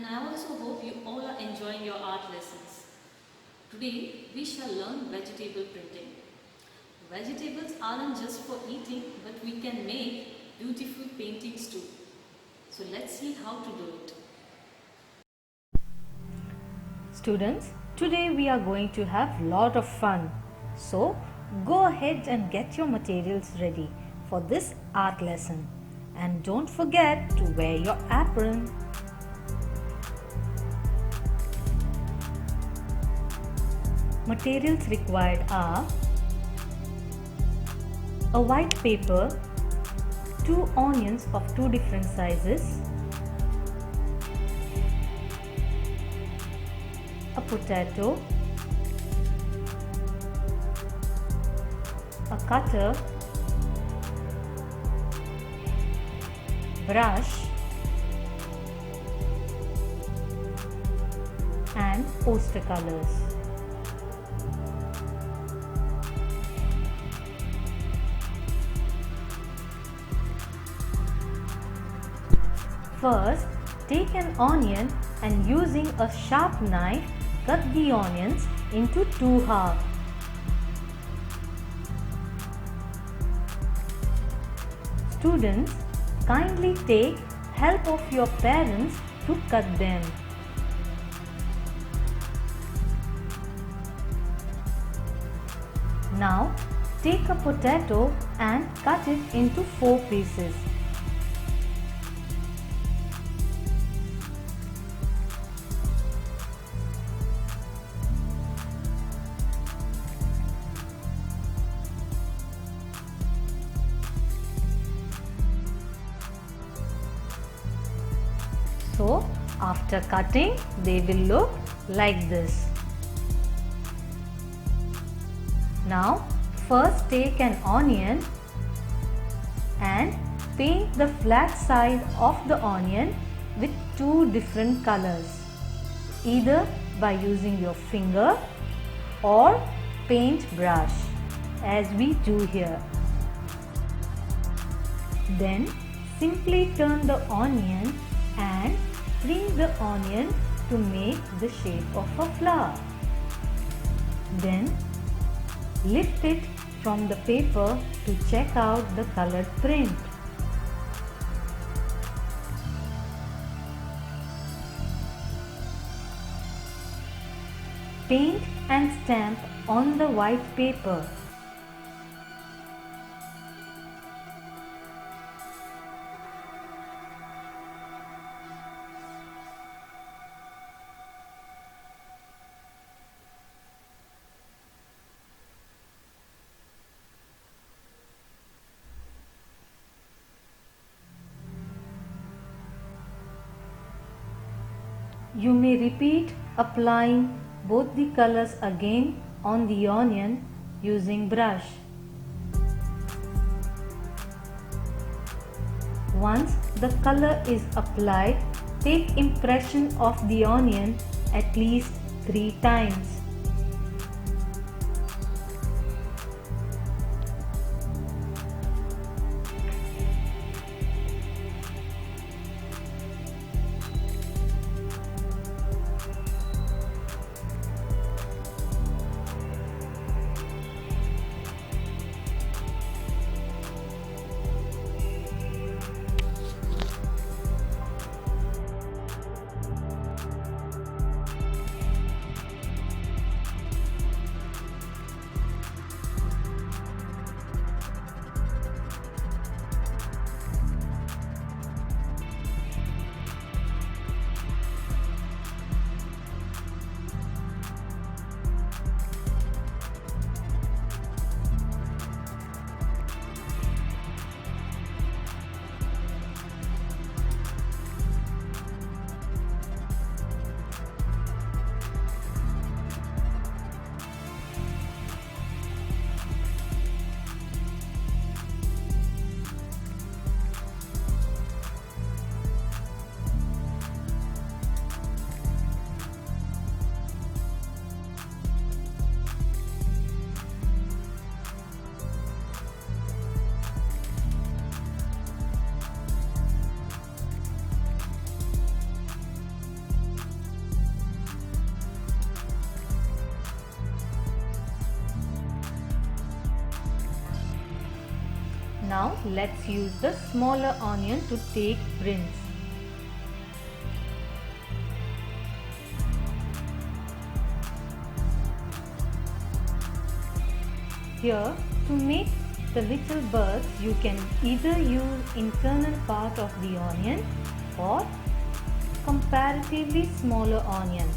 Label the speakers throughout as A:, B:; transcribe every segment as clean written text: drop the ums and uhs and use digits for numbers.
A: and I also hope you all are enjoying your art lessons. Today we shall learn vegetable printing. Vegetables aren't just for eating, but we can make beautiful paintings too. So let's see how to do it.
B: Students, today we are going to have lot of fun. So go ahead and get your materials ready for this art lesson. And don't forget to wear your apron. Materials required are a white paper, 2 onions of 2 different sizes, a potato, a cutter, brush and poster colors. First, take an onion and using a sharp knife, cut the onions into 2 halves. Students, kindly take help of your parents to cut them. Now, take a potato and cut it into 4 pieces. So, after cutting, they will look like this. Now, first take an onion and paint the flat side of the onion with 2 different colors, either by using your finger or paint brush, as we do here. Then, simply turn the onion and preen the onion to make the shape of a flower. Then lift it from the paper to check out the colored print. Paint and stamp on the white paper. You may repeat applying both the colors again on the onion using brush. Once the color is applied, take impression of the onion at least 3 times. Now let's use the smaller onion to take prints. Here, to make the little birds, you can either use internal part of the onion or comparatively smaller onion.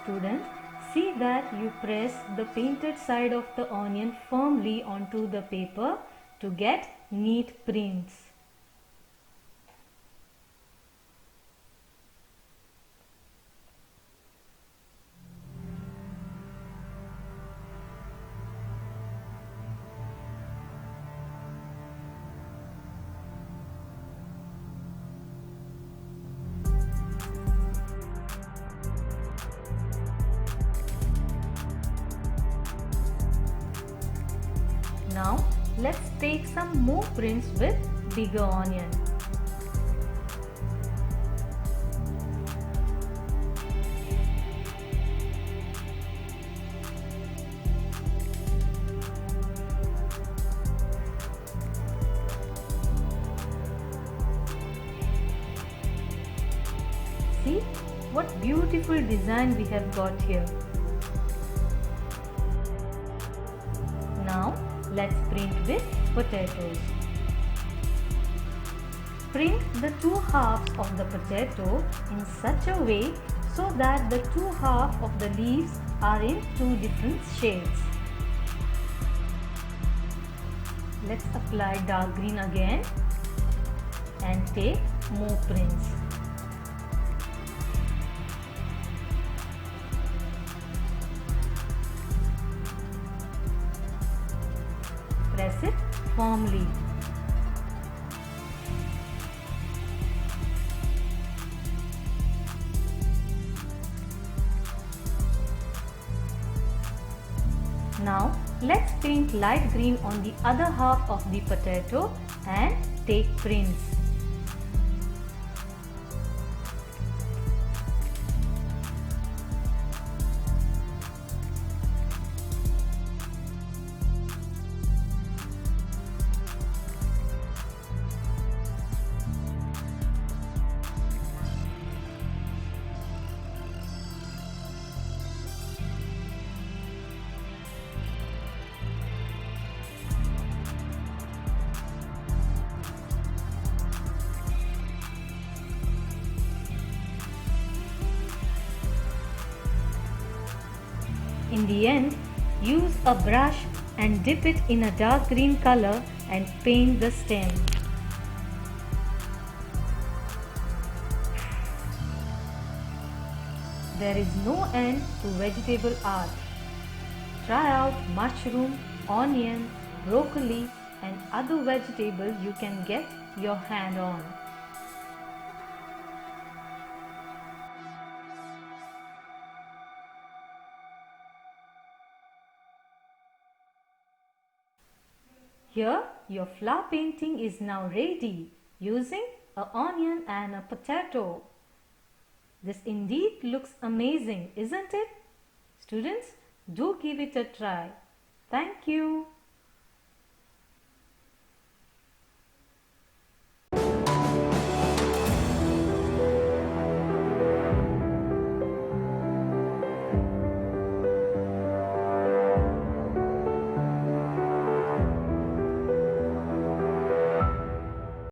B: Students, see that you press the painted side of the onion firmly onto the paper to get neat prints. Now let's take some more prints with bigger onion. See what beautiful design we have got here. Now let's print with potatoes. Print the two halves of the potato in such a way so that the two halves of the leaves are in two different shades. Let's apply dark green again and take more prints. Press it firmly. Now let's paint light green on the other half of the potato and take prints. In the end, use a brush and dip it in a dark green color and paint the stem. There is no end to vegetable art. Try out mushroom, onion, broccoli and other vegetables you can get your hand on. Here your flower painting is now ready using an onion and a potato. This indeed looks amazing, isn't it? Students, do give it a try. Thank you.